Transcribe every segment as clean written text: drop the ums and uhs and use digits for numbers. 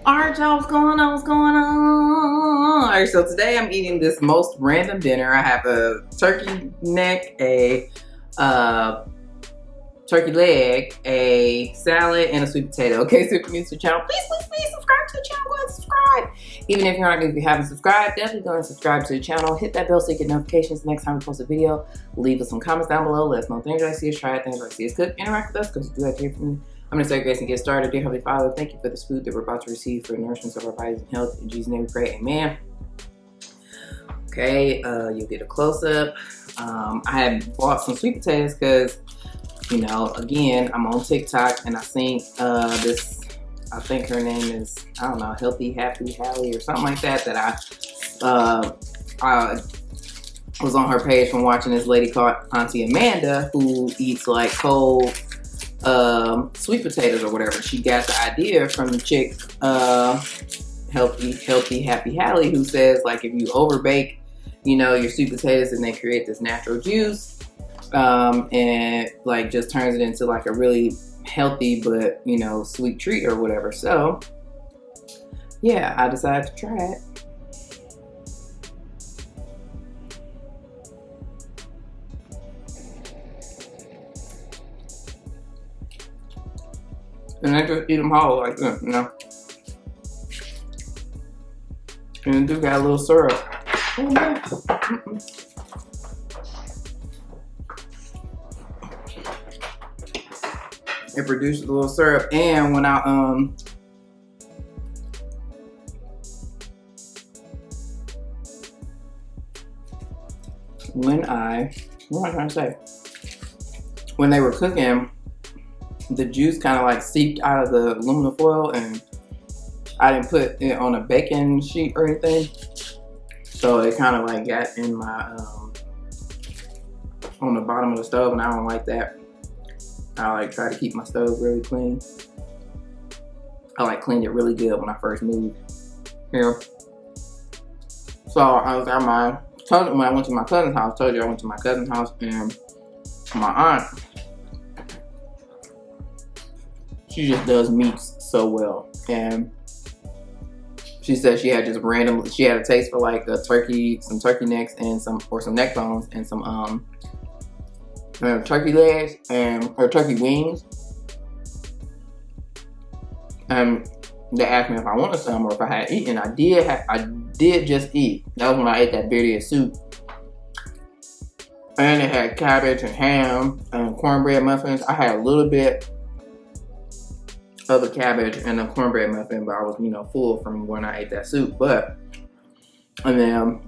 Alright, y'all, what's going on? What's going on? Alright, so today I'm eating this most random dinner. I have a turkey neck, a turkey leg, a salad, and a sweet potato. Okay, so if you're new to the channel, please subscribe to the channel. Go ahead and subscribe. Even if you're not, if you haven't subscribed, definitely go and subscribe to the channel. Hit that bell so you get notifications next time we post a video. Leave us some comments down below. Let us know things I see us try, things I see us cook. Interact with us because we do like to hear from you. I'm going to say grace and get started. Dear Heavenly Father, thank you for this food that we're about to receive for the nourishment of our bodies and health. In Jesus' name we pray, amen. Okay, you'll get a close-up. I had bought some sweet potatoes because, you know, again, I'm on TikTok and I seen this, I think her name is, I don't know, Healthy Happy Hallie or something like that, I was on her page from watching this lady called Auntie Amanda who eats like cold sweet potatoes or whatever. She got the idea from the chick Healthy Happy Hallie, who says like if you overbake, you know, your sweet potatoes and they create this natural juice, and like just turns it into like a really healthy but, you know, sweet treat or whatever. So yeah, I decided to try it. And I just eat them whole like this, you know. And it do got a little syrup. Oh, yeah. It produces a little syrup, and when what am I trying to say? When they were cooking, the juice kind of like seeped out of the aluminum foil, and I didn't put it on a baking sheet or anything, so it kind of like got in my on the bottom of the stove, and I don't like that. I like try to keep my stove really clean. I like cleaned it really good when I first moved here. So I was at my cousin, when I went to my cousin's house. Told you I went to my cousin's house, and my aunt, she just does meats so well, and she said she had just randomly, she had a taste for like a turkey, some turkey necks and some neck bones and some turkey legs or turkey wings, and they asked me if I wanted some or if I had eaten. I did just eat. That was when I ate that birria soup, and it had cabbage and ham and cornbread muffins. I had a little bit of the cabbage and the cornbread muffin, but I was, you know, full from when I ate that soup. But and then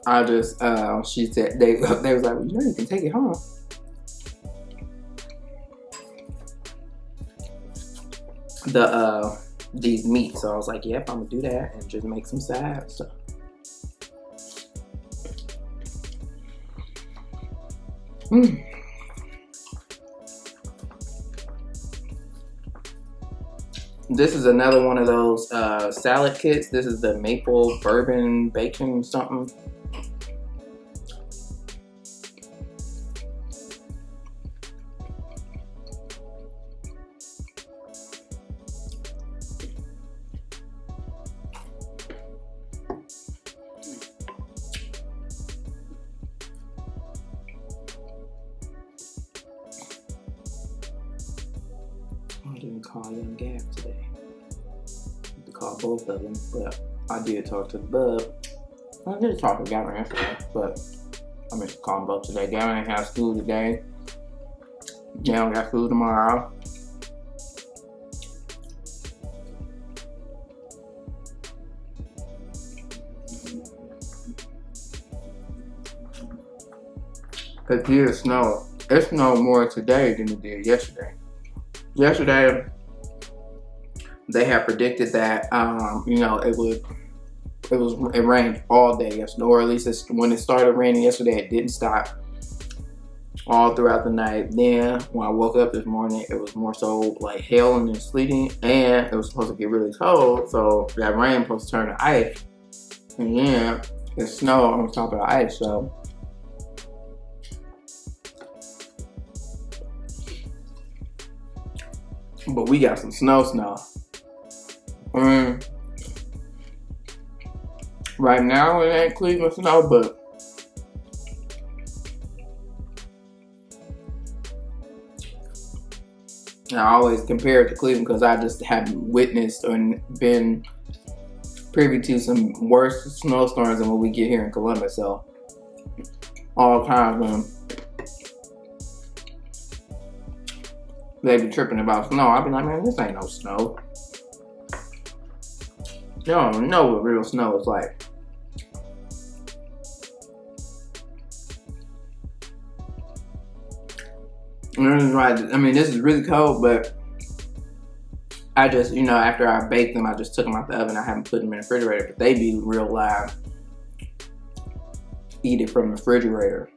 I just she said they was like, well, you know, you can take it home. These meats. So I was like, yep, I'm gonna do that and just make some sides. So. This is another one of those salad kits. This is the maple bourbon bacon something. I didn't call Young Gav today. I had to call both of them, but I did talk to the bub. I did talk to Gavin yesterday, but I meant to call them both today. Gavin ain't have school today. Gavin got school tomorrow. It did snow. It snowed more today than it did yesterday. Yesterday, they had predicted that you know, it rained all day yesterday, or at least when it started raining yesterday, it didn't stop all throughout the night. Then when I woke up this morning, it was more so like hailing and sleeting, and it was supposed to get really cold. So that rain was supposed to turn to ice, and then it snowed on top of the ice. So but we got some snow. Right now it ain't Cleveland snow, but I always compare it to Cleveland because I just haven't witnessed or been privy to some worse snowstorms than what we get here in Columbus. So all times when they be tripping about snow, I be like, man, this ain't no snow. You don't know what real snow is like. And this is right. I mean, this is really cold, but I just, you know, after I baked them, I just took them out the oven. I haven't put them in the refrigerator, but they be real live. Eat it from the refrigerator.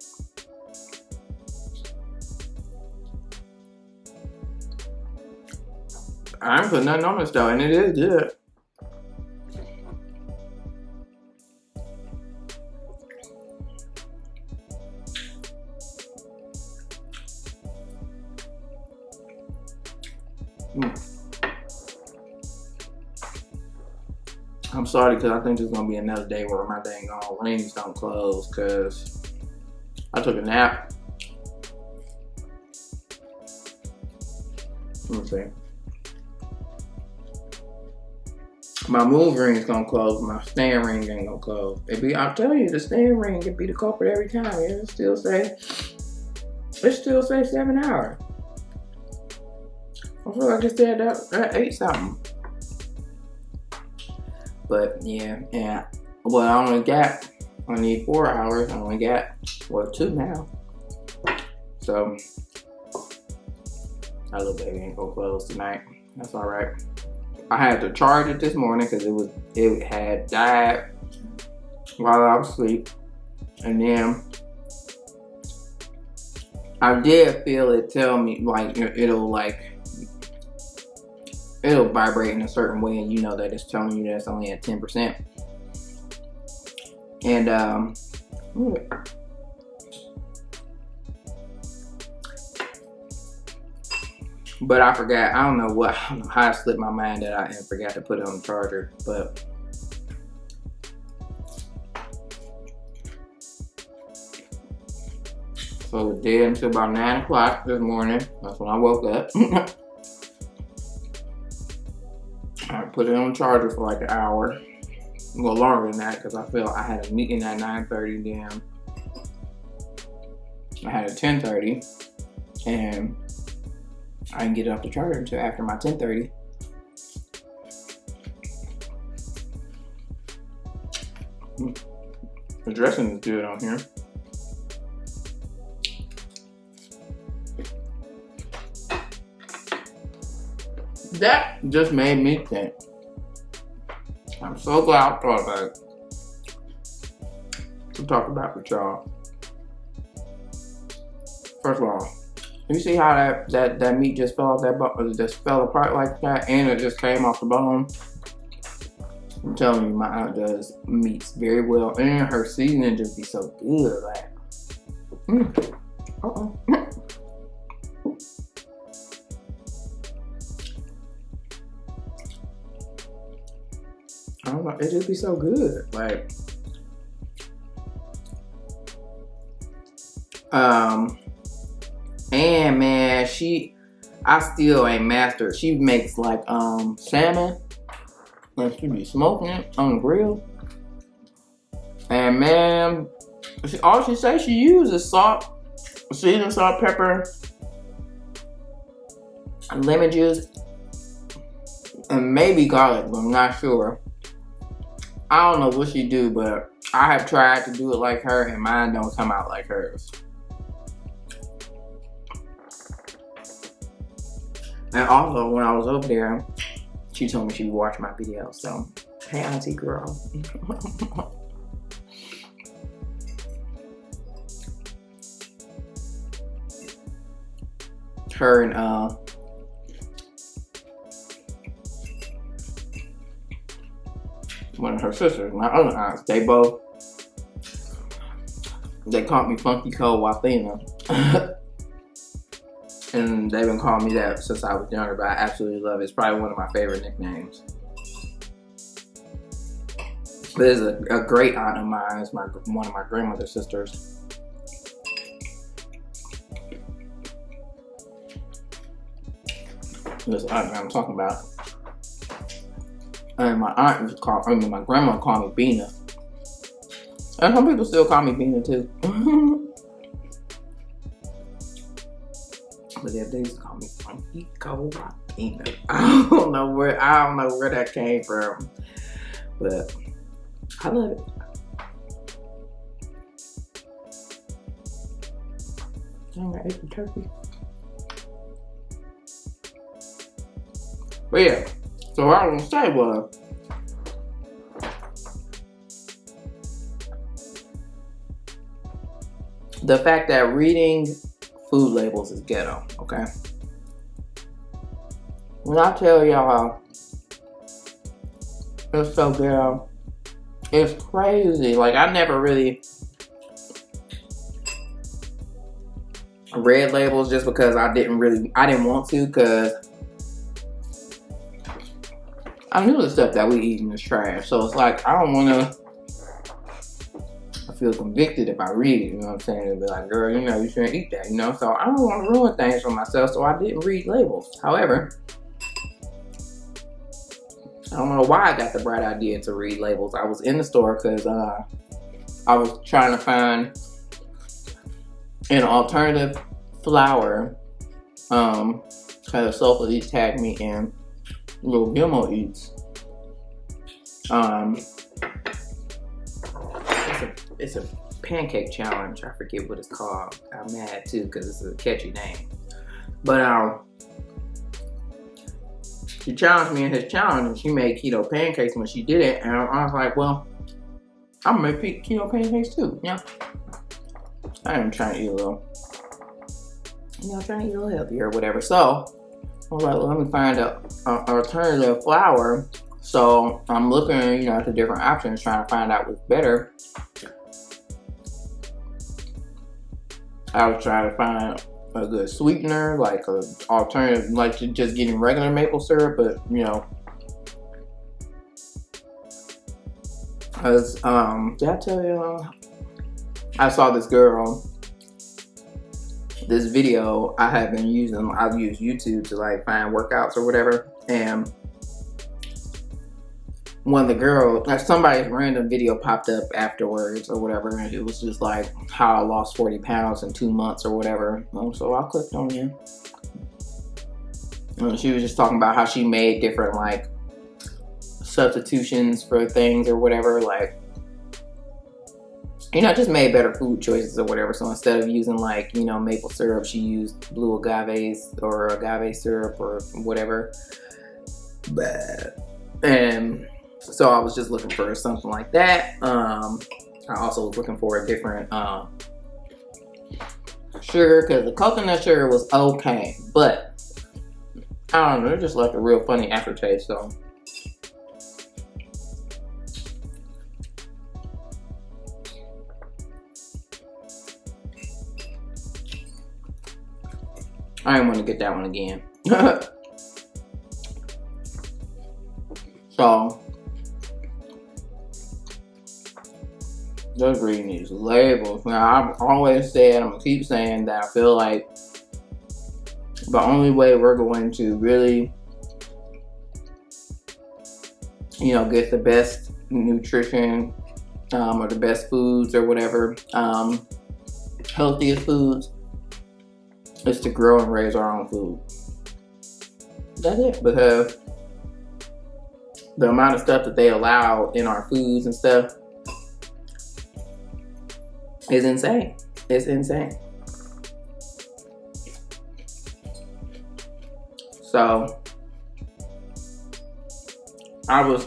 I ain't put nothing on this though, and it is good. I'm sorry because I think there's gonna be another day where my dang rings don't close because I took a nap. Let me see. My move ring's gonna close, my stand ring ain't gonna close. I'll tell you, the stand ring can be the culprit every time. It still say 7 hours. I feel like it said that 8 something. But yeah. Well, I need 4 hours. I only got, 2 now. So, that little baby ain't gonna close tonight. That's all right. I had to charge it this morning because it had died while I was asleep. And then I did feel it tell me, like, it'll vibrate in a certain way, and you know that it's telling you that it's only at 10%. And but I forgot. I don't know how it slipped my mind that I forgot to put it on the charger. But so it did until about 9 o'clock this morning. That's when I woke up. I put it on the charger for like an hour. A little longer than that because I feel I had a meeting at 9:30. Then I had a 10:30, and I didn't get it off the charger until after my 10:30. The dressing is good on here. That just made me think. I'm so glad I thought about it to talk about with y'all. First of all, you see how that meat just fell off that bone, just fell apart like that, and it just came off the bone? I'm telling you, my aunt does meats very well, and her seasoning just be so good. Like, I don't know, it just be so good. Like, and man, I still ain't mastered. She makes like salmon, and she be smoking it on the grill. And man, all she says she uses salt, seasoned salt, pepper, lemon juice, and maybe garlic, but I'm not sure. I don't know what she do, but I have tried to do it like her, and mine don't come out like hers. And also, when I was over there, she told me she would watch my videos. So, hey, auntie girl. Her and one of her sisters, my other aunts, they called me Funky Cold Wafina. And they've been calling me that since I was younger, but I absolutely love it. It's probably one of my favorite nicknames. There's a great aunt of mine. It's one of my grandmother's sisters. This aunt that I'm talking about. And my grandma called me Bina. And some people still call me Bina too. But yeah, they used to call me Funky Cold Bina. I don't know where that came from. But I love it. Dang, I ate the turkey. But yeah, so what I was gonna say was, the fact that reading food labels is ghetto, okay? When I tell y'all it's so ghetto, it's crazy. Like, I never really read labels just because I didn't want to, because I knew the stuff that we eating is trash. So it's like, I don't want to feel convicted if I read it, you know what I'm saying? And be like, girl, you know, you shouldn't eat that, you know? So I don't want to ruin things for myself, so I didn't read labels. However, I don't know why I got the bright idea to read labels. I was in the store because I was trying to find an alternative flour. Because Sofa Eats tagged me in Little Gilmo Eats. It's a pancake challenge. I forget what it's called. I'm mad too because it's a catchy name. But she challenged me in his challenge, and she made keto pancakes when she did it. And I was like, well, I'm gonna make keto pancakes too. Yeah, I am trying to eat a little, trying to eat a little healthier or whatever. So I was like, well, let me find an alternative flour. So I'm looking, at the different options, trying to find out what's better. I was trying to find a good sweetener, like an alternative, like to just getting regular maple syrup, but because did I tell you? I saw this video I have been using. I've used YouTube to like find workouts or whatever, and one of the girls, like somebody's random video popped up afterwards or whatever, and it was just like how I lost 40 pounds in 2 months or whatever. So I clicked on it. And she was just talking about how she made different like substitutions for things or whatever, like, just made better food choices or whatever. So instead of using like, maple syrup, she used blue agaves or agave syrup or whatever. And so I was just looking for something like that. I also was looking for a different sugar, because the coconut sugar was okay, but I don't know, it just left a real funny aftertaste. So I didn't want to get that one again. So just reading these labels. Now, I've always said, I'm gonna keep saying that I feel like the only way we're going to really, get the best nutrition or the best foods or whatever, healthiest foods, is to grow and raise our own food. That's it, because the amount of stuff that they allow in our foods and stuff is insane. It's insane. So I was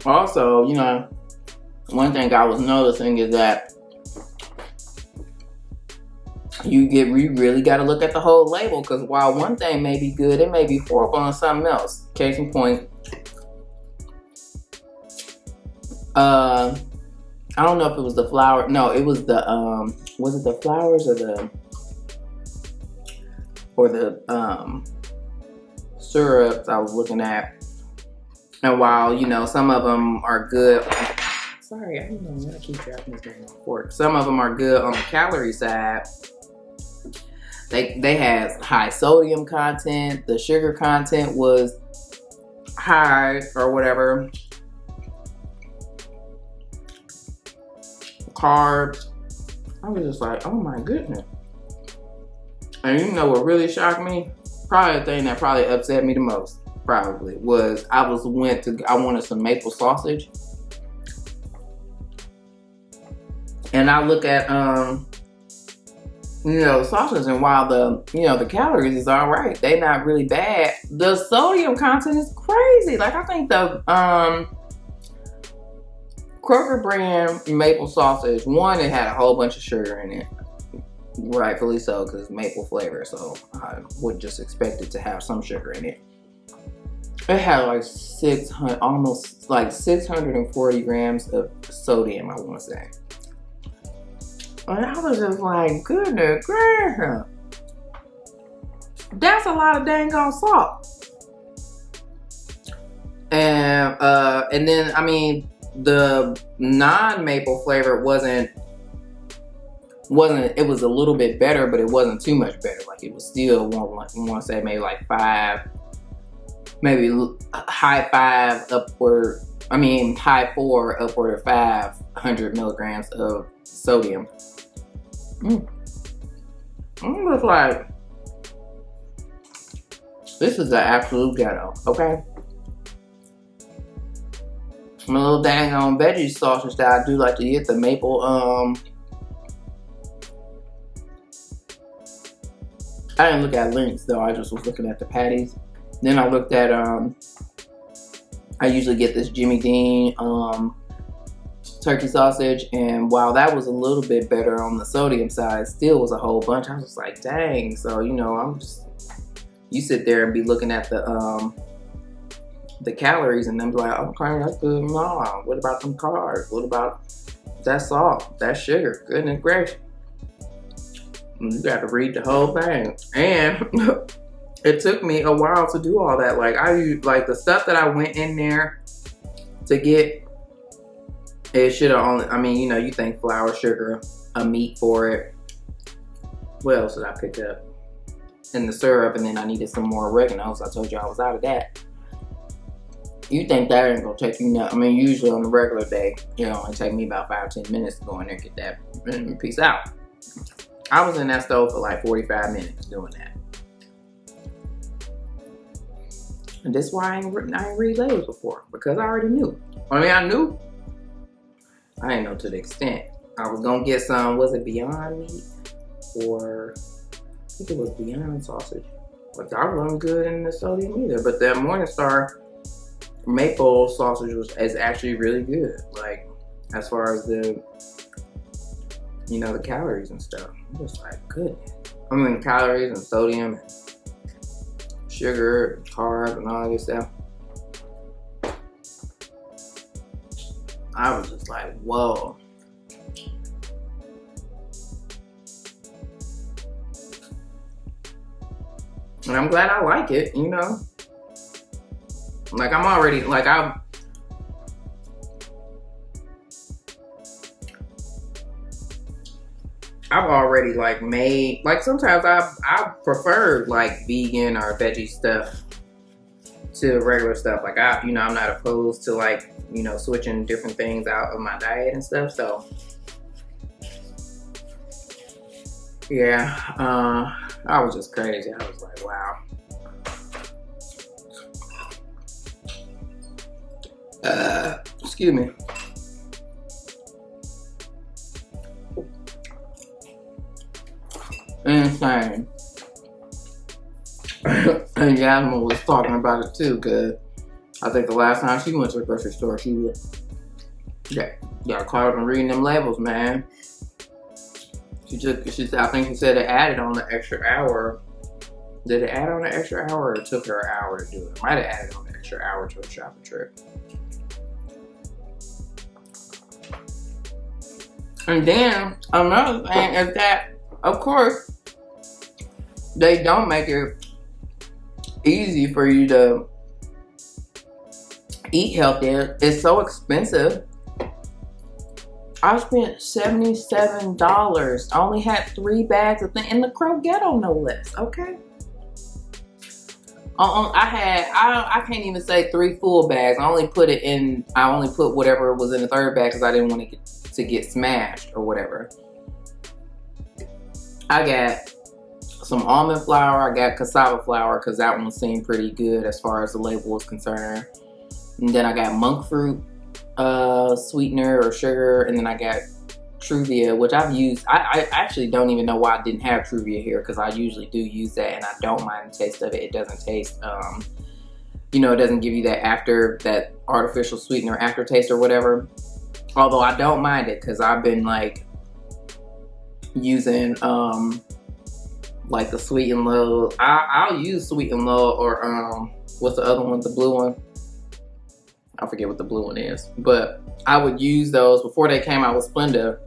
also, one thing I was noticing is that you really got to look at the whole label, because while one thing may be good, it may be horrible on something else. Case in point, I don't know if it was the flour. No, it was the was it the flowers or the syrups I was looking at. And while, you know, some of them are good. Sorry, I don't know why I keep dropping this thing on fork. Some of them are good on the calorie side. They had high sodium content. The sugar content was high or whatever. Carbs. I was just like, oh my goodness. And you know what really shocked me? Probably the thing that probably upset me the most, probably, was I wanted some maple sausage. And I look at you know, the sausage, and while the calories is all right, they not really bad. The sodium content is crazy. Like I think the Kroger brand maple sausage, one, it had a whole bunch of sugar in it. Rightfully so, because it's maple flavor, so I would just expect it to have some sugar in it. It had like 600, almost like 640 grams of sodium, I want to say. And I was just like, goodness gracious, that's a lot of dang on salt. And then I mean, the non-maple flavor wasn't, it was a little bit better, but it wasn't too much better. Like it was still, I want to say maybe like 5, maybe high 5 upward, I mean high 4 upward of 500 milligrams of sodium. I'm just like, this is the absolute ghetto, okay? My little dang on veggie sausage that I do like to get, the maple, I didn't look at links though, I just was looking at the patties. Then I looked at, I usually get this Jimmy Dean, turkey sausage, and while that was a little bit better on the sodium side, it still was a whole bunch. I was just like, dang. So, you know, you sit there and be looking at the calories and then be like, okay, that's good. No, what about them carbs? What about that salt, that sugar? Goodness gracious. You got to read the whole thing. And it took me a while to do all that. Like like the stuff that I went in there to get, it should have only, I mean, you know, you think flour, sugar, a meat for it. What else did I pick up? And the syrup, and then I needed some more oregano, so I told you I was out of that. You think that ain't gonna take you nothing. I mean, usually on a regular day, it only take me about 5-10 minutes to go in there and get that, and peace out. I was in that stove for like 45 minutes doing that. And that's why I ain't relayed before, because I already knew. I mean, I knew. I didn't know to the extent. I was gonna get some, was it Beyond Meat? Or, I think it was Beyond Sausage. But that wasn't good in the sodium either. But that Morningstar maple sausage is actually really good. Like, as far as the, you know, the calories and stuff. I'm just like, goodness. I mean, calories and sodium and sugar and carbs and all this stuff. I was just like, whoa. And I'm glad I like it, you know? Like, I'm already, like, I've already, like, made, like, sometimes I prefer, like, vegan or veggie stuff to regular stuff. Like, you know, I'm not opposed to, like, you know, switching different things out of my diet and stuff, so. Yeah, I was just crazy. I was like, wow. Excuse me. Insane. And Yasmin was talking about it too, cause I think the last time she went to the grocery store, she got caught up in reading them labels, man. I think she said it added on an extra hour. Did it add on an extra hour, or it took her an hour to do it? It might have added on an extra hour to a shopping trip. And then another thing is that, of course, they don't make it easy for you to eat healthy. It's so expensive. I spent $77. I only had 3 bags of things in the Ghetto, no less. Okay. I can't even say 3 full bags. I only put whatever was in the 3rd bag because I didn't want it to get smashed or whatever. I got some almond flour. I got cassava flour because that one seemed pretty good as far as the label was concerned. And then I got monk fruit sweetener or sugar, and then I got Truvia, which I've used. I actually don't even know why I didn't have Truvia here because I usually do use that, and I don't mind the taste of it. It doesn't taste, you know, it doesn't give you that artificial sweetener aftertaste or whatever. Although I don't mind it because I've been like using like the Sweet and Low. I'll use Sweet and Low or what's the other one? The blue one. I forget what the blue one is, but I would use those before they came out with Splenda.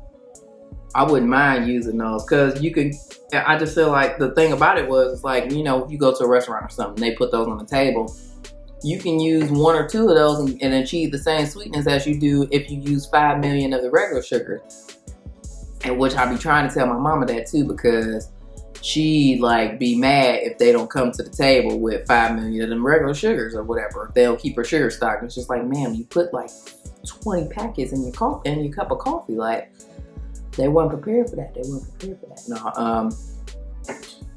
I wouldn't mind using those because you could. I just feel like the thing about it was, it's like, you know, if you go to a restaurant or something, they put those on the table. You can use 1 or 2 of those and achieve the same sweetness as you do if you use 5 million of the regular sugar. And which I be trying to tell my mama that too, because she like be mad if they don't come to the table with 5 million of them regular sugars or whatever. If they don't keep her sugar stock. It's just like, ma'am, you put like 20 packets in your cup of coffee. Like, they weren't prepared for that. They weren't prepared for that. No,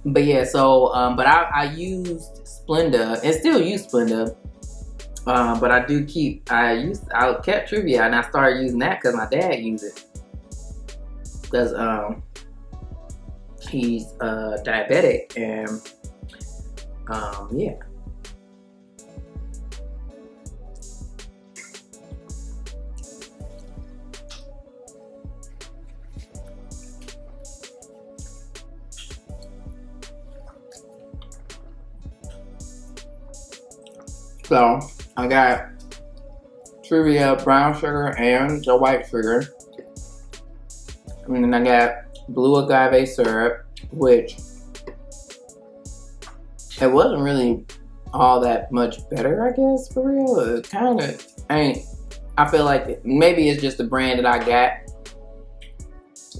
but yeah, so but I used Splenda and still use Splenda. But I kept Truvia, and I started using that because my dad used it. Because he's diabetic, and yeah. So I got Truvia brown sugar and the white sugar. And then I got blue agave syrup, which it wasn't really all that much better, I guess, for real. It kind of ain't. I feel like maybe it's just the brand that I got,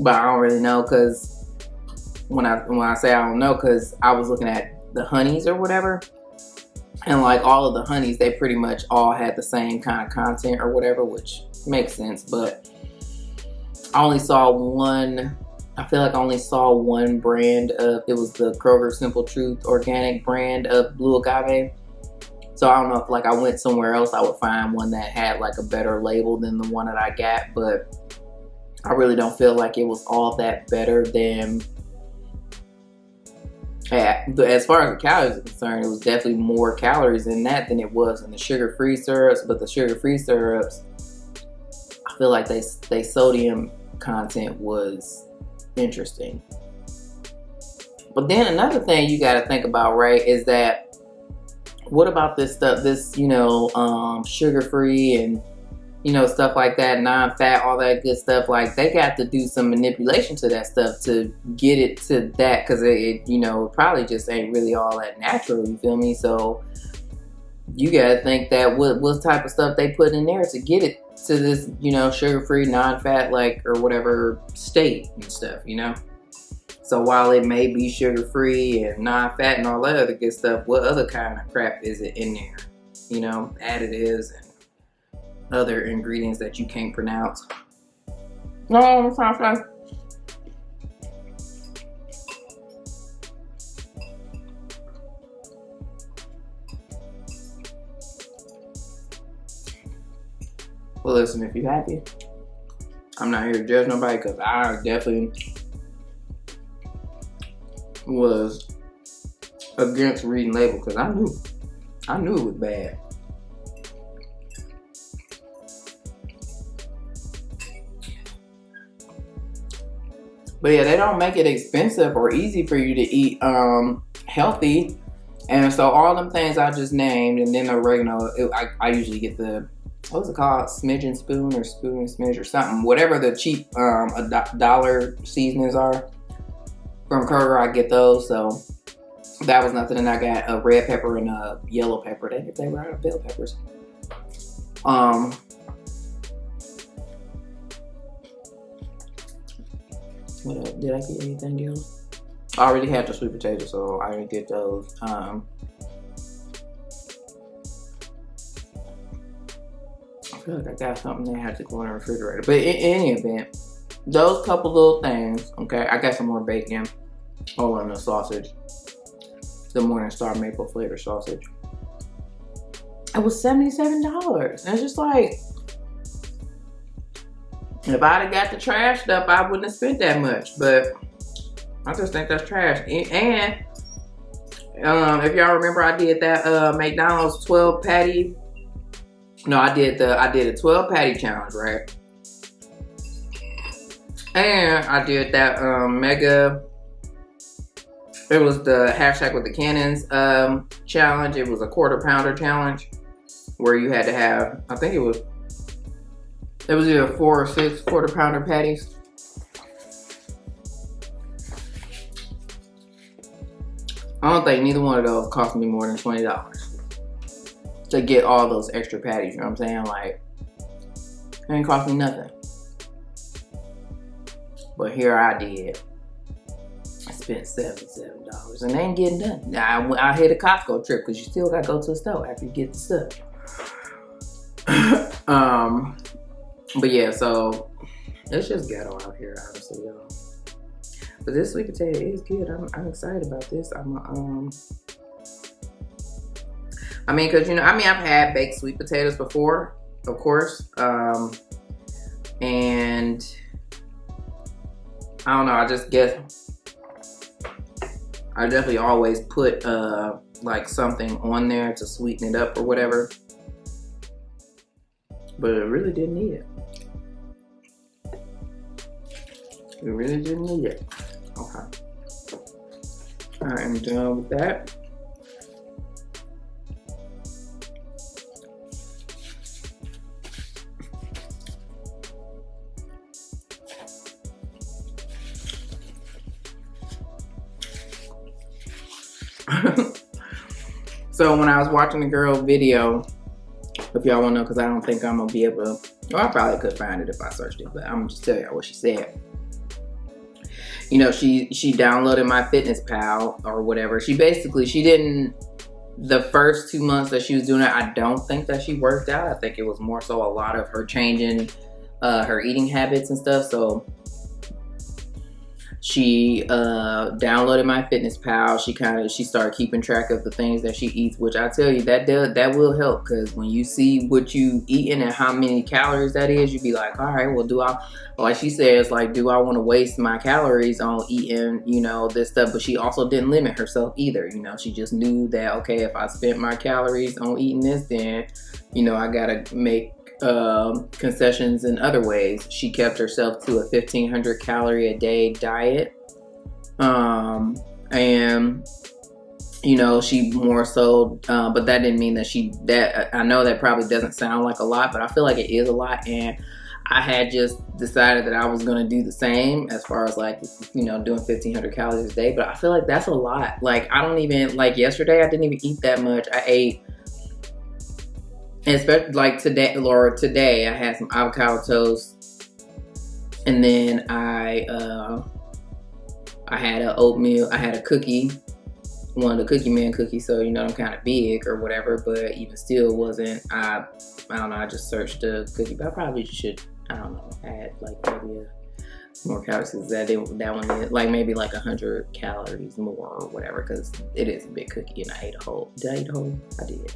but I don't really know, because when I say I don't know, because I was looking at the honeys or whatever, and like all of the honeys, they pretty much all had the same kind of content or whatever, which makes sense. But I only saw one. I feel like I only saw one brand of, it was the Kroger Simple Truth organic brand of blue agave. So I don't know if like I went somewhere else, I would find one that had like a better label than the one that I got. But I really don't feel like it was all that better than, as far as the calories are concerned, it was definitely more calories in that than it was in the sugar-free syrups. But the sugar-free syrups, I feel like they sodium content was interesting. But then another thing you got to think about, right, is that what about this stuff, this, you know, sugar-free and, you know, stuff like that, non-fat, all that good stuff. Like, they got to do some manipulation to that stuff to get it to that, because it, you know, probably just ain't really all that natural, you feel me? So you got to think that what type of stuff they put in there to get it to this, you know, sugar-free, non-fat, like, or whatever state and stuff, you know? So while it may be sugar-free and non-fat and all that other good stuff, what other kind of crap is it in there? You know, additives and other ingredients that you can't pronounce. No, it's not fun. Well, listen, if you're happy, I'm not here to judge nobody, because I definitely was against reading label, because I knew it was bad. But yeah, they don't make it expensive or easy for you to eat healthy. And so all them things I just named, and then the oregano, I usually get the, what's it called? Smidge and Spoon, or Spoon and Smidge, or something. Whatever the cheap dollar seasonings are from Kroger, I get those. So that was nothing. And I got a red pepper and a yellow pepper. They were out of bell peppers. What else? Did I get anything else? I already had the sweet potato, so I didn't get those. I feel like I got something that had to go in the refrigerator. But in any event, those couple little things, okay? I got some more bacon. Oh, and the sausage. The Morningstar maple flavor sausage. It was $77. And it's just like, if I'd have got the trash stuff, I wouldn't have spent that much. But I just think that's trash. And if y'all remember, I did that McDonald's 12 patty. No, I did a 12 patty challenge, right? And I did that mega. It was the hashtag with the cannons challenge. It was a quarter pounder challenge where you had to have, I think it was either 4 or 6 quarter pounder patties. I don't think neither one of those cost me more than $20 to get all those extra patties. You know what I'm saying? Like, it ain't cost me nothing. But here I did. I spent $77 and they ain't getting done. Now I hit a Costco trip because you still gotta go to the store after you get the stuff. But yeah, so it's just ghetto out here, honestly, y'all. But this sweet potato is good. I'm excited about this. I mean, cause I've had baked sweet potatoes before, of course. And I don't know. I just guess I definitely always put like something on there to sweeten it up or whatever. But it really didn't need it. It really didn't need it. Okay. I am done with that. So when I was watching the girl video, if y'all want to know, because I don't think I'm gonna be able to. Well, I probably could find it if I searched it, but I'm gonna just tell y'all what she said. She downloaded my Fitness Pal or whatever. She didn't. The first 2 months that she was doing it, I don't think that she worked out. I think it was more so a lot of her changing her eating habits and stuff. So she downloaded my Fitness Pal. She started keeping track of the things that she eats, which I tell you that will help, because when you see what you eating and how many calories that is, you be like, all right, well, like she says, like, do I want to waste my calories on eating, this stuff? But she also didn't limit herself either. She just knew that, okay, if I spent my calories on eating this, then, I gotta make concessions in other ways. She kept herself to a 1,500 calorie a day diet, and she more so, but that didn't mean that I know that probably doesn't sound like a lot, but I feel like it is a lot. And I had just decided that I was going to do the same as far as like, doing 1,500 calories a day, but I feel like that's a lot. Like, I don't even, like yesterday, I didn't even eat that much. I ate, and especially like today I had some avocado toast, and then I had an oatmeal. I had a cookie, one of the Cookie Man cookies. So I'm kind of big or whatever, but even still wasn't. I don't know. I just searched the cookie, but I probably should. I don't know. Add like maybe more calories, because that one is like maybe like 100 calories more or whatever, because it is a big cookie and I ate a whole. Did I eat a whole? I did.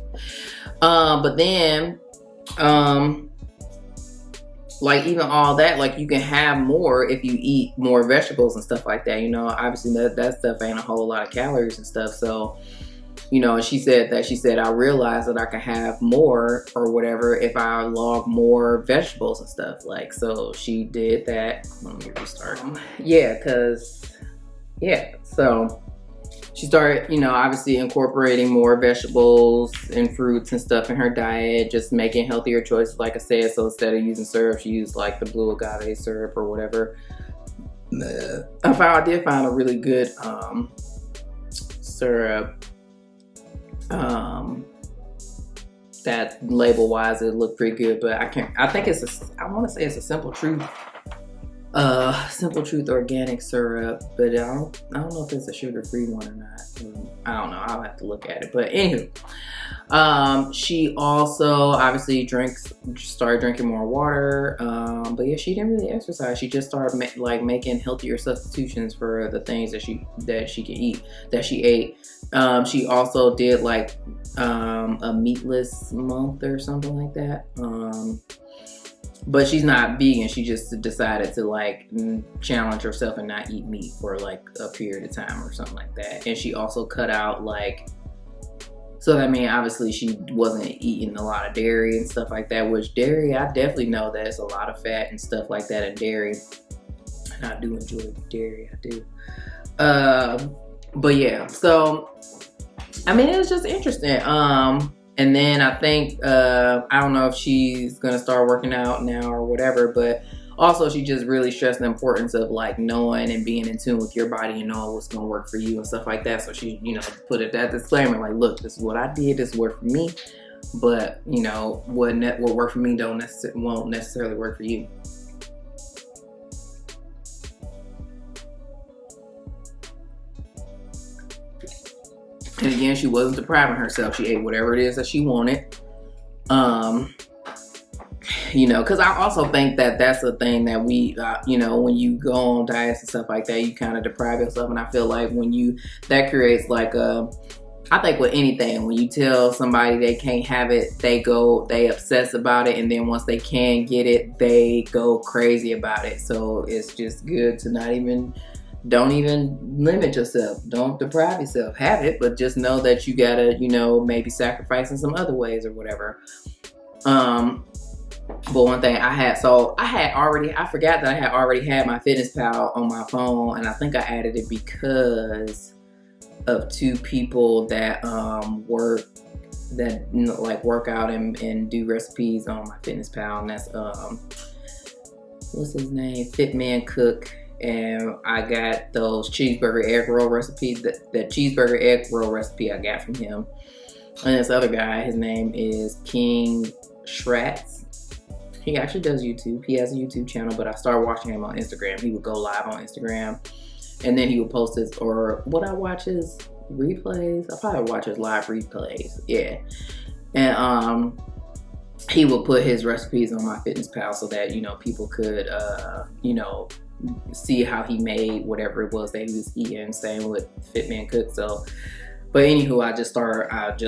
But then like even all that, like you can have more if you eat more vegetables and stuff like that. Obviously that stuff ain't a whole lot of calories and stuff. So and she said I realized that I can have more or whatever if I log more vegetables and stuff. Like, so she did that. Let me restart. So she started, obviously incorporating more vegetables and fruits and stuff in her diet, just making healthier choices, like I said. So instead of using syrup, she used like the blue agave syrup or whatever. I did find a really good syrup that label wise it looked pretty good, but I think I want to say it's a Simple Truth organic syrup, but I don't know if it's a sugar-free one or not. I don't know, I'll have to look at it. But anywho, she also obviously started drinking more water, but yeah, she didn't really exercise. She just started making healthier substitutions for the things that she ate. She also did like a meatless month or something like that. But she's not vegan. She just decided to like challenge herself and not eat meat for like a period of time or something like that. And she also cut out like, so I mean, obviously she wasn't eating a lot of dairy and stuff like that, which dairy, I definitely know that it's a lot of fat and stuff like that in dairy. And I do enjoy dairy, I do. But yeah, so, I mean, it was just interesting. And then I think, I don't know if she's gonna start working out now or whatever, but also she just really stressed the importance of like knowing and being in tune with your body and knowing what's gonna work for you and stuff like that. So she, you know, put it that disclaimer, like, look, this is what I did, this worked for me, but you know, what worked for me won't necessarily work for you. And again, she wasn't depriving herself. She ate whatever it is that she wanted. You know, because I also think that that's a thing that we, you know, when you go on diets and stuff like that, you kind of deprive yourself. And I feel like that creates like I think with anything, when you tell somebody they can't have it, they obsess about it. And then once they can get it, they go crazy about it. So it's just good to don't even limit yourself. Don't deprive yourself. Have it, but just know that you gotta, you know, maybe sacrifice in some other ways or whatever. But one thing I forgot that I had already had my Fitness Pal on my phone, and I think I added it because of two people that work out and do recipes on my Fitness Pal, and that's what's his name? Fit Man Cook. And I got those cheeseburger egg roll recipes. That cheeseburger egg roll recipe I got from him. And this other guy, his name is King Schratz. He actually does YouTube. He has a YouTube channel, but I started watching him on Instagram. He would go live on Instagram, and then he would post his, or what I watch his replays. I probably watch his live replays. Yeah, and he would put his recipes on my Fitness Pal so that, you know, people could you know, see how he made whatever it was that he was eating. Same with Fit Man Cook. So, but anywho, I just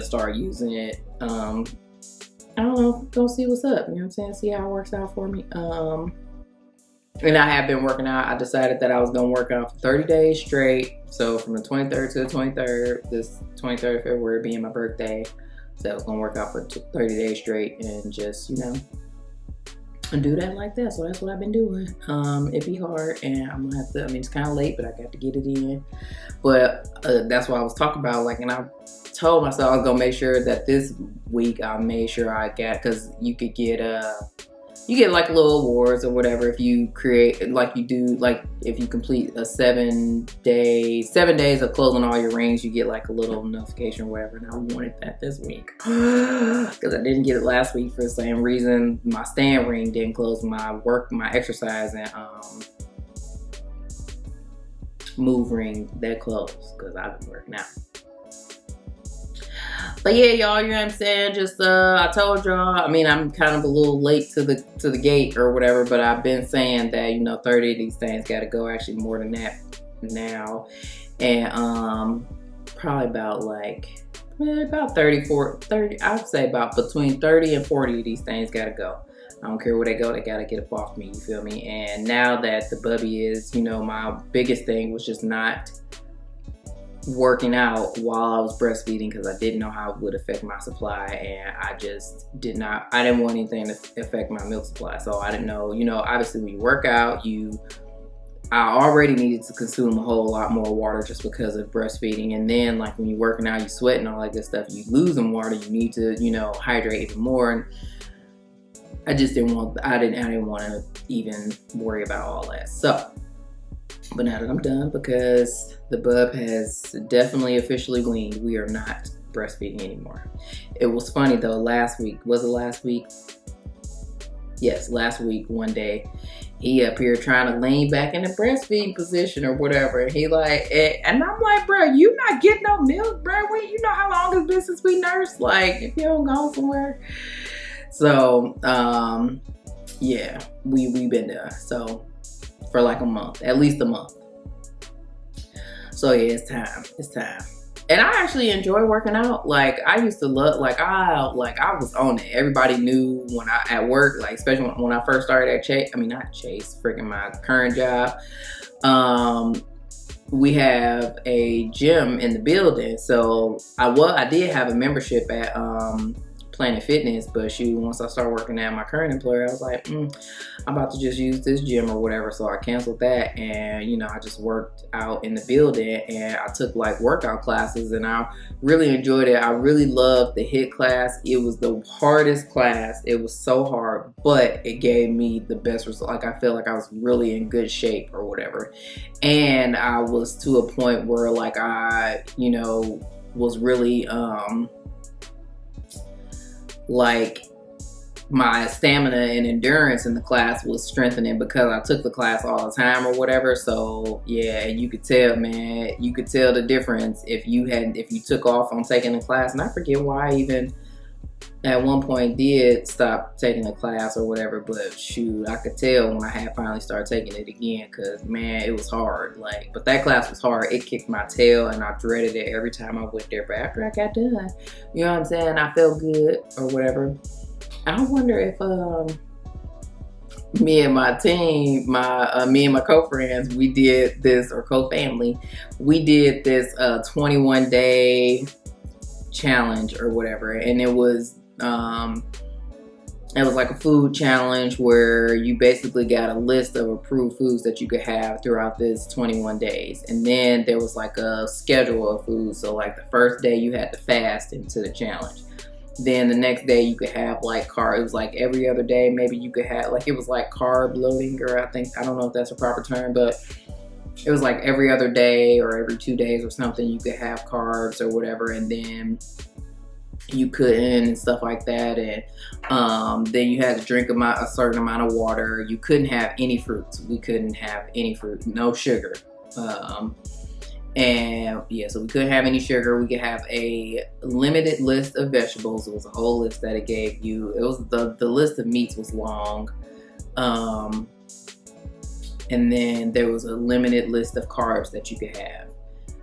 started using it. I don't know, go see what's up. You know what I'm saying? See how it works out for me. And I have been working out. I decided that I was gonna work out for 30 days straight. So from the 23rd to the 23rd, this 23rd of February being my birthday. So I was gonna work out for 30 days straight and just, you know, and do that like that. So that's what I've been doing. It'd be hard, and I'm gonna have to, I mean, it's kind of late, but I got to get it in. But that's what I was talking about, like, and I told myself I was gonna make sure that this week I made sure I got, because you could get you get like little awards or whatever if you create, like you do, like if you complete a 7 days of closing all your rings, you get like a little notification or whatever. And I wanted that this week because I didn't get it last week for the same reason. My stand ring didn't close, my exercise and move ring that closed because I've been working out. But yeah, y'all, you know what I'm saying? Just I told y'all, I mean, I'm kind of a little late to the gate or whatever, but I've been saying that, you know, 30 of these things got to go, actually more than that now. And probably about like about 30, I would say about between 30 and 40 of these things got to go. I don't care where they go, they got to get up off me, you feel me? And now that the bubby is, you know, my biggest thing was just not working out while I was breastfeeding because I didn't know how it would affect my supply, and I didn't want anything to affect my milk supply. So I didn't know, you know, obviously when you work out, I already needed to consume a whole lot more water just because of breastfeeding. And then like when you're working out, you sweat and all that good stuff, you losing water, you need to, you know, hydrate even more. And I just didn't want to even worry about all that. So, but now that I'm done, because the bub has definitely officially weaned, we are not breastfeeding anymore. It was funny though, last week, was it last week? Yes, last week, one day, he up here trying to lean back in the breastfeeding position or whatever. And he like, and I'm like, bro, you not getting no milk, bro. You know how long it's been since we nursed? Like, if you don't go somewhere. So, yeah, we've been there. So, for like a month, at least a month. So yeah, it's time. And I actually enjoy working out. Like, I used to love, I was on it. Everybody knew when I, at work, like, especially when I first started at my current job. We have a gym in the building. So I did have a membership at Planet Fitness, but once I started working at my current employer, I was like, I'm about to just use this gym or whatever. So I canceled that, and you know, I just worked out in the building, and I took like workout classes, and I really enjoyed it. I really loved the HIIT class. It was the hardest class. It was so hard, but it gave me the best result. Like, I feel like I was really in good shape or whatever, and I was to a point where like I, you know, was really like my stamina and endurance in the class was strengthening because I took the class all the time or whatever. So yeah, you could tell, man, you could tell the difference if you took off on taking the class. And I forget why I even at one point did stop taking the class or whatever, but shoot, I could tell when I had finally started taking it again, because man, it was hard. Like, but that class was hard. It kicked my tail and I dreaded it every time I went there. But after I got done, you know what I'm saying, I felt good or whatever. I wonder if me and my team, me and my co-friends, we did this, or co-family, we did this 21-day challenge or whatever, and it was like a food challenge where you basically got a list of approved foods that you could have throughout this 21 days. And then there was like a schedule of foods. So like the first day you had to fast into the challenge. Then the next day you could have like it was like every other day, maybe you could have like, it was like carb loading, or I don't know if that's a proper term, but it was like every other day or every 2 days or something, you could have carbs or whatever. And then you couldn't, and stuff like that. And then you had to drink a certain amount of water. You couldn't have any fruits. We couldn't have any fruit, no sugar. And yeah, so we couldn't have any sugar. We could have a limited list of vegetables. It was a whole list that it gave you. It was the list of meats was long. And then there was a limited list of carbs that you could have.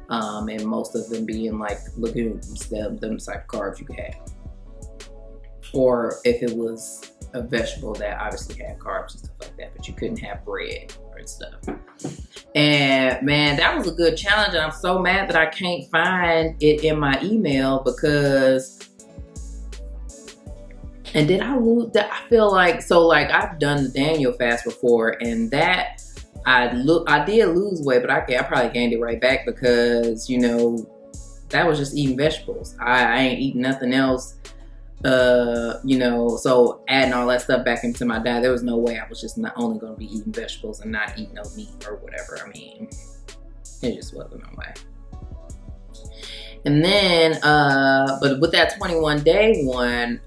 And most of them being like legumes, them type of carbs you could have. Or if it was a vegetable that obviously had carbs and stuff like that, but you couldn't have bread or stuff. And man, that was a good challenge, and I'm so mad that I can't find it in my email, because, and did I lose that? I feel like, so like I've done the Daniel fast before, and that I did lose weight, but I probably gained it right back, because, you know, that was just eating vegetables. I ain't eating nothing else. You know, so adding all that stuff back into my diet, there was no way I was just not only going to be eating vegetables and not eating no meat or whatever. I mean, it just wasn't no way. And then, but with that 21-day one,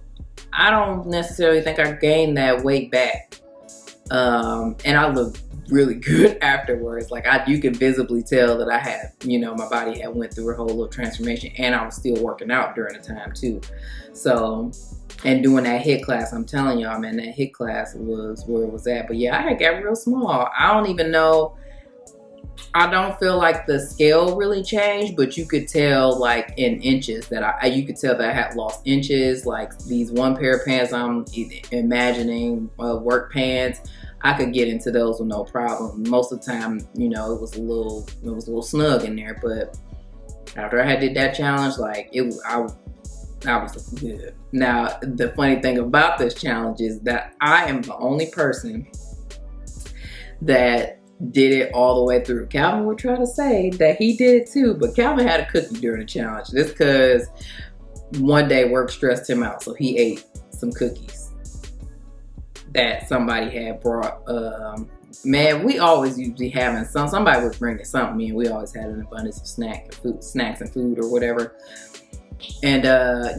I don't necessarily think I gained that weight back. And I looked really good afterwards. Like, you could visibly tell that I had, you know, my body had went through a whole little transformation, and I was still working out during the time too. So, and doing that HIIT class, I'm telling y'all, man, that HIIT class was where it was at. But yeah, I had got real small. I don't even know, I don't feel like the scale really changed, but you could tell like in inches that you could tell that I had lost inches. Like these one pair of pants I'm imagining, work pants, I could get into those with no problem. Most of the time, you know, it was a little snug in there. But after I did that challenge, like I was looking good. Now, the funny thing about this challenge is that I am the only person that did it all the way through. Calvin would try to say that he did it too, but Calvin had a cookie during the challenge. This because one day work stressed him out, so he ate some cookies that somebody had brought. Man, we always usually having somebody was bringing something in. We always had an abundance of snacks and food or whatever. And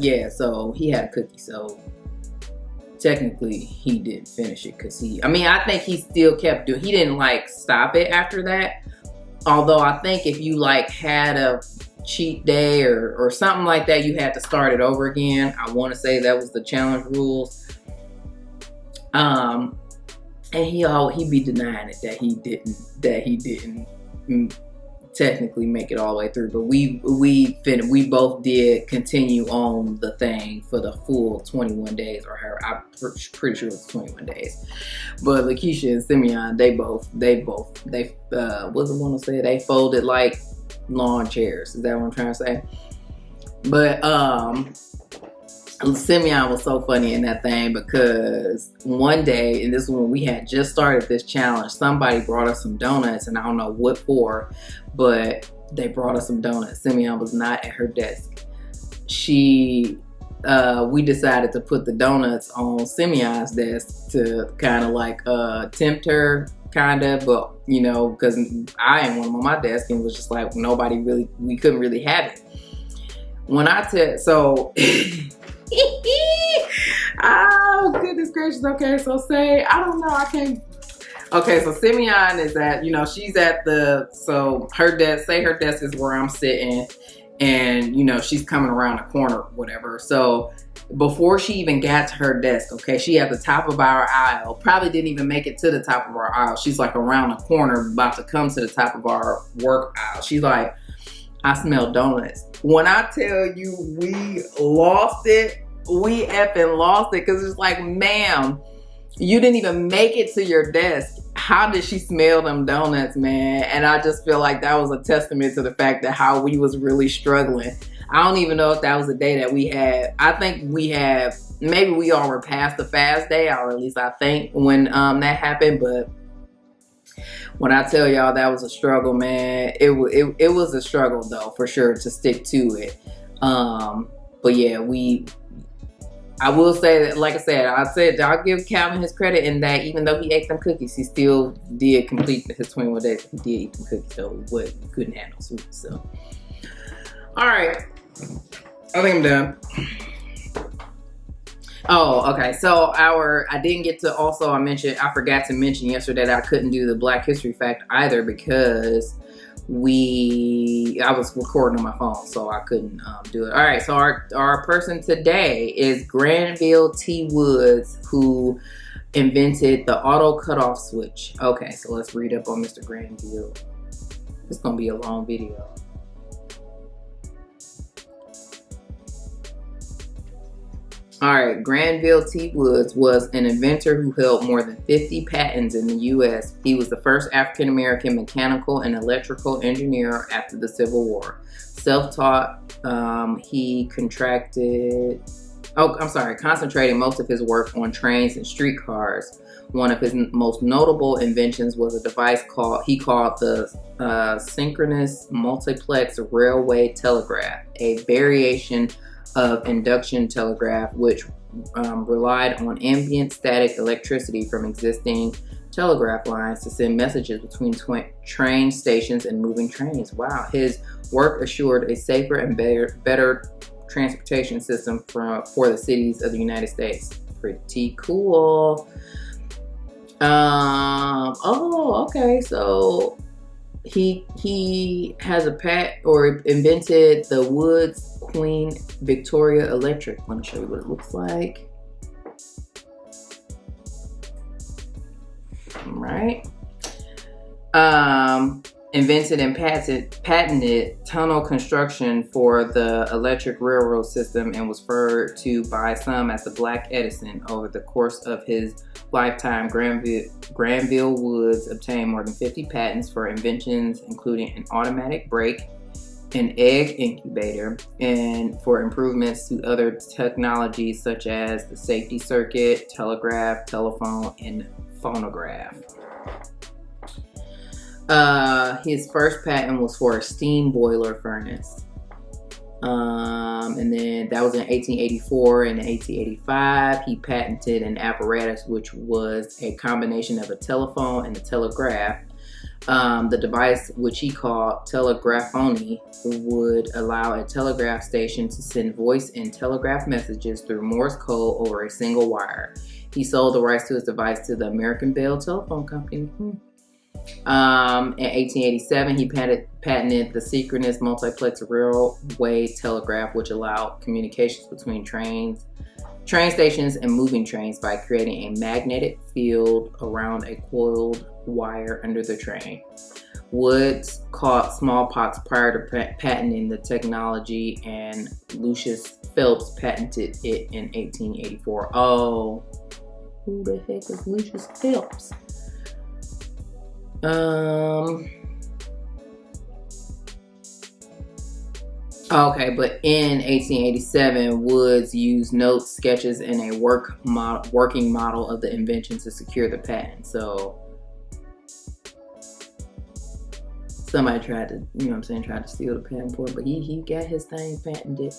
yeah, so he had a cookie. So technically he didn't finish it because I think he still kept doing. He didn't like stop it after that. Although I think if you like had a cheat day or something like that, you had to start it over again. I want to say that was the challenge rules. And he be denying it that he didn't technically make it all the way through. But we both did continue on the thing for the full 21 days, or her. I'm pretty sure it was 21 days. But Lakeisha and Simeon, they both what's the one to say? They folded like lawn chairs. Is that what I'm trying to say? But Simeon was so funny in that thing because one day, and this is when we had just started this challenge, somebody brought us some donuts, and I don't know what for, but they brought us some donuts. Simeon was not at her desk. We decided to put the donuts on Simeon's desk to kind of like tempt her, kind of, but you know, because I didn't want them on my desk, and it was just like we couldn't really have it. Oh goodness gracious. Okay, so so Simeon is at, she's at her desk is where I'm sitting, and she's coming around the corner or whatever. So before she even got to her desk, okay, she at the top of our aisle, probably didn't even make it to the top of our aisle. She's like around the corner about to come to the top of our work aisle. She's like, I smell donuts. When I tell you we lost it, we effing lost it, because it's like, ma'am, you didn't even make it to your desk. How did she smell them donuts, man? And I just feel like that was a testament to the fact that how we was really struggling. I don't even know if that was the day that we had. I think maybe we all were past the fast day, or at least I think, when that happened. But when I tell y'all that was a struggle, man, it was a struggle though, for sure, to stick to it. But yeah, I will say that, like I said, I'll give Calvin his credit in that even though he ate them cookies, he still did complete his 21 days. He did eat them cookies, so he couldn't handle sweets. So, all right, I think I'm done. Oh, okay. So I didn't get to also, I forgot to mention yesterday that I couldn't do the Black History Fact either because I was recording on my phone, so I couldn't do it. All right, so our person today is Granville T. Woods, who invented the auto cutoff switch. Okay, so let's read up on Mr. Granville. It's gonna be a long video. All right, Granville T. Woods was an inventor who held more than 50 patents in the U.S. He was the first African-American mechanical and electrical engineer after the Civil War. Self-taught, he concentrating most of his work on trains and streetcars. One of his most notable inventions was a device he called the synchronous multiplex railway telegraph, a variation of induction telegraph, which relied on ambient static electricity from existing telegraph lines to send messages between train stations and moving trains. Wow, his work assured a safer and better transportation system for the cities of the United States. Pretty cool. Okay, so he has invented the Woods Queen Victoria Electric. Let me show you what it looks like. All right. Invented and patented tunnel construction for the electric railroad system and was referred to by some as the Black Edison. Over the course of his lifetime, Granville Woods obtained more than 50 patents for inventions, including an automatic brake, an egg incubator, and for improvements to other technologies such as the safety circuit, telegraph, telephone, and phonograph. His first patent was for a steam boiler furnace. And then that was in 1884. In 1885, he patented an apparatus which was a combination of a telephone and a telegraph. The device, which he called telegraphony, would allow a telegraph station to send voice and telegraph messages through Morse code over a single wire. He sold the rights to his device to the American Bell Telephone Company. In 1887, he patented the synchronous multiplex railway telegraph, which allowed communications between train stations and moving trains by creating a magnetic field around a coiled wire under the train. Woods caught smallpox prior to patenting the technology, and Lucius Phelps patented it in 1884. Oh, who the heck is Lucius Phelps? Okay, but in 1887, Woods used notes, sketches, and a working model of the invention to secure the patent. So somebody tried to, tried to steal the patent for it, but he got his thing patented.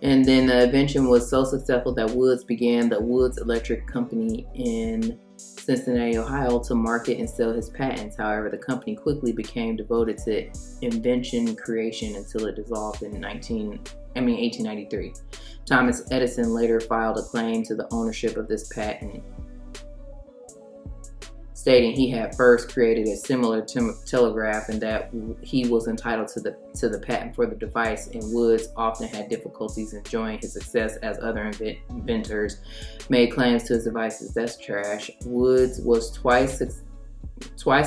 And then the invention was so successful that Woods began the Woods Electric Company in Cincinnati, Ohio, to market and sell his patents. However, the company quickly became devoted to invention creation until it dissolved in 1893. Thomas Edison later filed a claim to the ownership of this patent, stating he had first created a similar telegraph and that he was entitled to the patent for the device. And Woods often had difficulties enjoying his success as other inventors made claims to his devices. That's trash. Woods was twice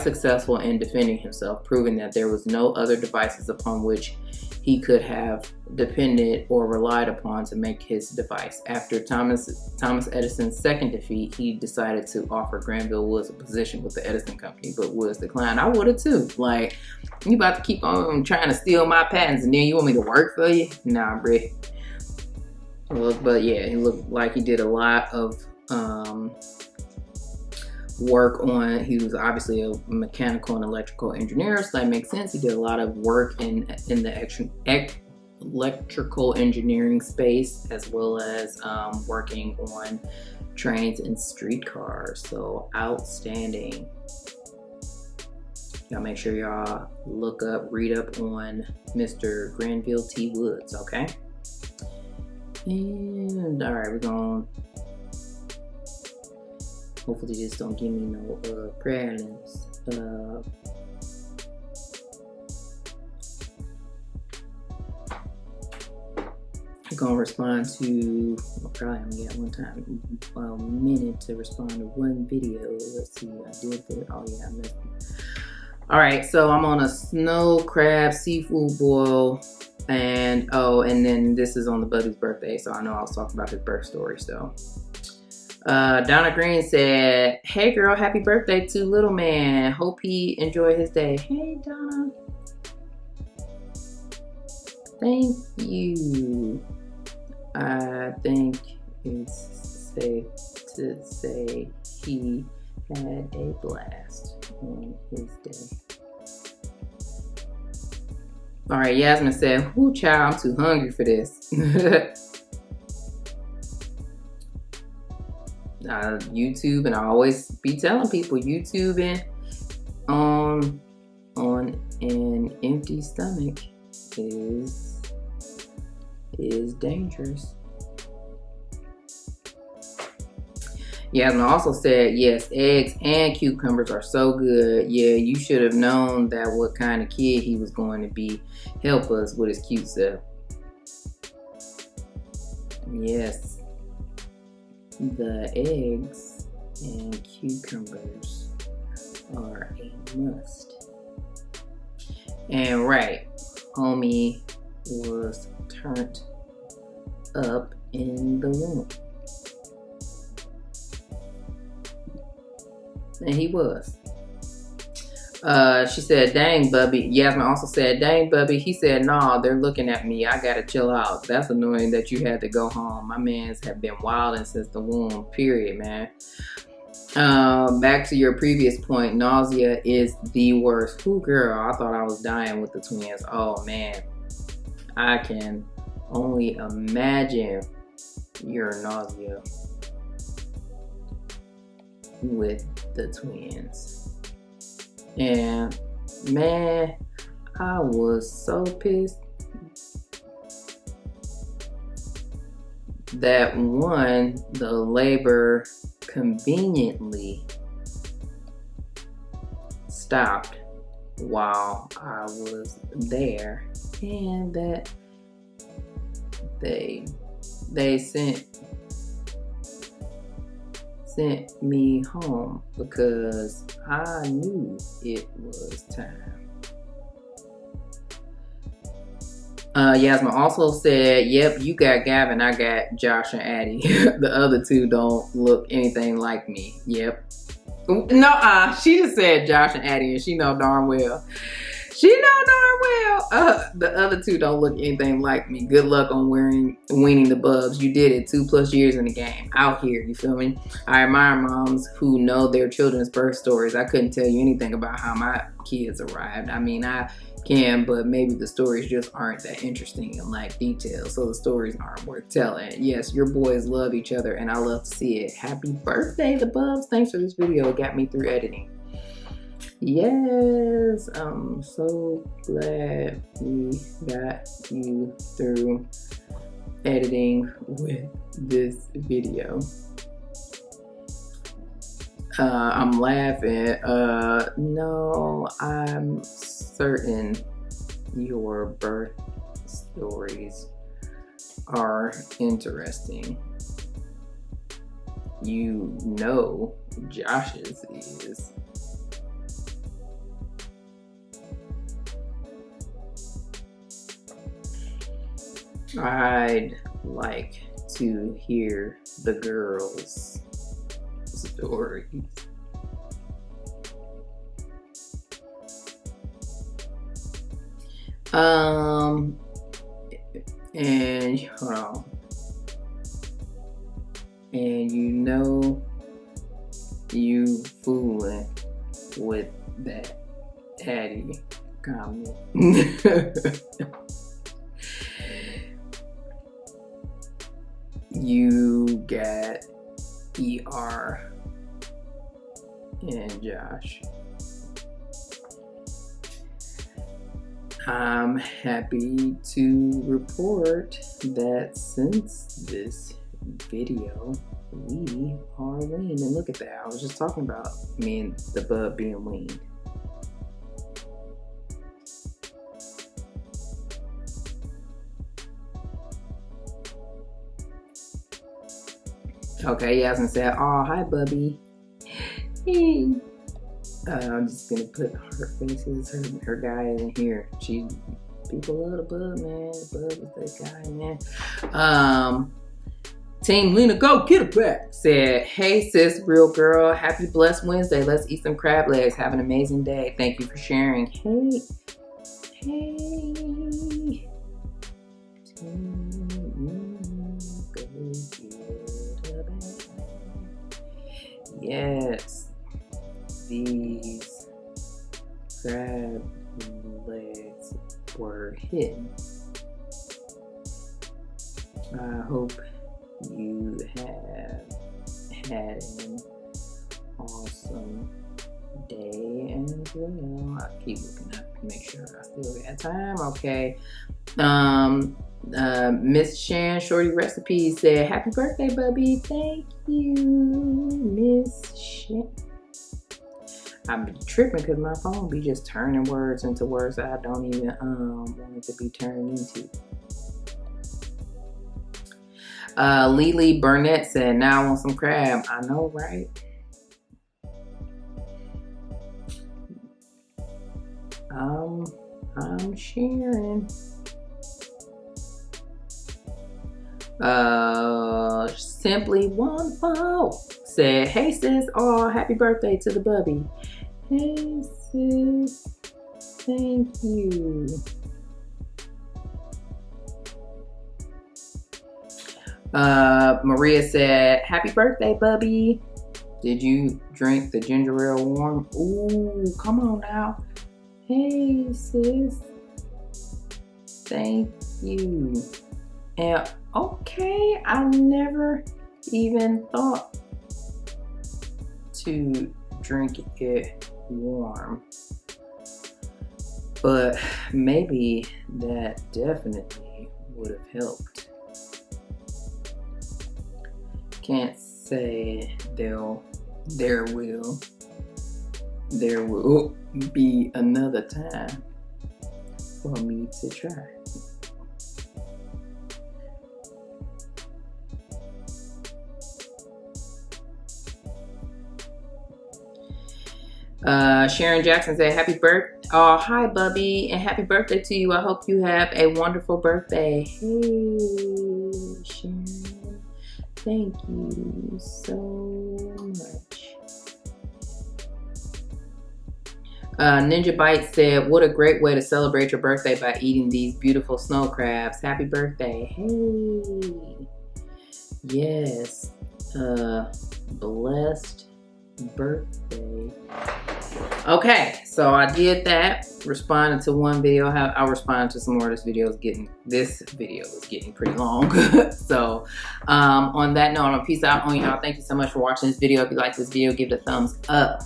successful in defending himself, proving that there was no other devices upon which he could have depended or relied upon to make his device. After Thomas Edison's second defeat, he decided to offer Granville Woods a position with the Edison Company, but Woods declined. I would have too. Like, you about to keep on trying to steal my patents and then you want me to work for you? Nah, bruh. But yeah, he looked like he did a lot of work on, he was obviously a mechanical and electrical engineer, so that makes sense. He did a lot of work in the electrical engineering space, as well as working on trains and streetcars. So outstanding. Y'all make sure y'all read up on Mr. Granville T. Woods, okay? And all right, we're going. Hopefully this don't give me no problems. I'm gonna respond to, I'll probably only got a minute to respond to one video. Let's see, I did put it, oh yeah, I missed it. All right, so I'm on a snow crab seafood boil, and then this is on the Bubby's birthday, so I know I was talking about his birth story, so. Donna Green said, "Hey girl, happy birthday to little man. Hope he enjoyed his day." Hey Donna. Thank you. I think it's safe to say he had a blast on his day. All right, Yasmin said, "Whoo, child, I'm too hungry for this." YouTube, and I always be telling people, YouTubing on an empty stomach is dangerous. Yasmin also said, yes, eggs and cucumbers are so good. Yeah, you should have known that what kind of kid he was going to be. Help us with his cute self. Yes. The eggs and cucumbers are a must. And right, homie was turned up in the womb. And he was. She said, "Dang, Bubby." Yasmin also said, "Dang, Bubby." He said, "Nah, they're looking at me. I gotta chill out. That's annoying that you had to go home. My mans have been wilding since the womb, period, man." Back to your previous point, nausea is the worst. Ooh, girl, I thought I was dying with the twins. Oh, man. I can only imagine your nausea with the twins. And Man, I was so pissed that one, the labor conveniently stopped while I was there, and that they sent me home because I knew it was time. Yasmin also said, yep, you got Gavin, I got Josh and Addie. The other two don't look anything like me. Yep. No, she just said Josh and Addie, and she know darn well. The other two don't look anything like me. Good luck on weaning the bubs. You did it 2+ years in the game. Out here, you feel me? I admire moms who know their children's birth stories. I couldn't tell you anything about how my kids arrived. I mean, I can, but maybe the stories just aren't that interesting and lack details, so the stories aren't worth telling. Yes, your boys love each other, and I love to see it. Happy birthday, the Bubs. Thanks for this video. It got me through editing. Yes, I'm so glad we got you through editing with this video. I'm laughing. No, I'm certain your birth stories are interesting. You know Josh's is. I'd like to hear the girls' stories. And hold on. And you know you fooling with that Addie comment. You got ER and Josh. I'm happy to report that since this video, we are weaned. And look at that. I was just talking about me and the bub being weaned. Okay, Yasmin said, oh, hi, Bubby. Hey. I'm just gonna put heart faces, her guy in here. People love the bub, man. The bub is that guy, man. Team Lena, go get it back. Said, hey sis, real girl. Happy blessed Wednesday. Let's eat some crab legs. Have an amazing day. Thank you for sharing. Hey. Yes. These crab legs were hidden. I hope you have had an awesome day as well. I keep looking up to make sure I still got time. Okay. Miss Shan Shorty Recipes said, happy birthday, Bubby. Thank you, Miss Shan. I be tripping because my phone be just turning words into words that I don't even want it to be turned into. Lily Burnett said, now I want some crab. I know, right? I'm sharing. Simply Wonderful said, hey sis, oh, happy birthday to the Bubby. Hey sis, thank you. Maria said, happy birthday, Bubby. Did you drink the ginger ale warm? Ooh, come on now. Hey sis, thank you. And okay, I never even thought to drink it warm. But maybe that definitely would have helped. Can't say there will be another time for me to try. Sharon Jackson said, happy birthday. Oh, hi, Bubby, and happy birthday to you. I hope you have a wonderful birthday. Hey, Sharon. Thank you so much. Ninja Bite said, what a great way to celebrate your birthday by eating these beautiful snow crabs. Happy birthday. Hey. Yes. Blessed birthday. Okay, so I did that. Responded to one video. I'll respond to some more. This video is getting pretty long. So on that note, I'm peace out on y'all. Thank you so much for watching this video. If you like this video, give it a thumbs up.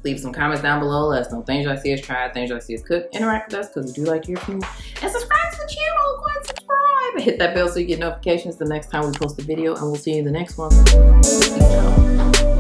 Leave some comments down below. Let us know things you like to see us try, things you like to see us cook. Interact with us because we do like to hear from you. And subscribe to the channel. Go ahead and subscribe. And hit that bell so you get notifications the next time we post a video. And we'll see you in the next one. Peace out.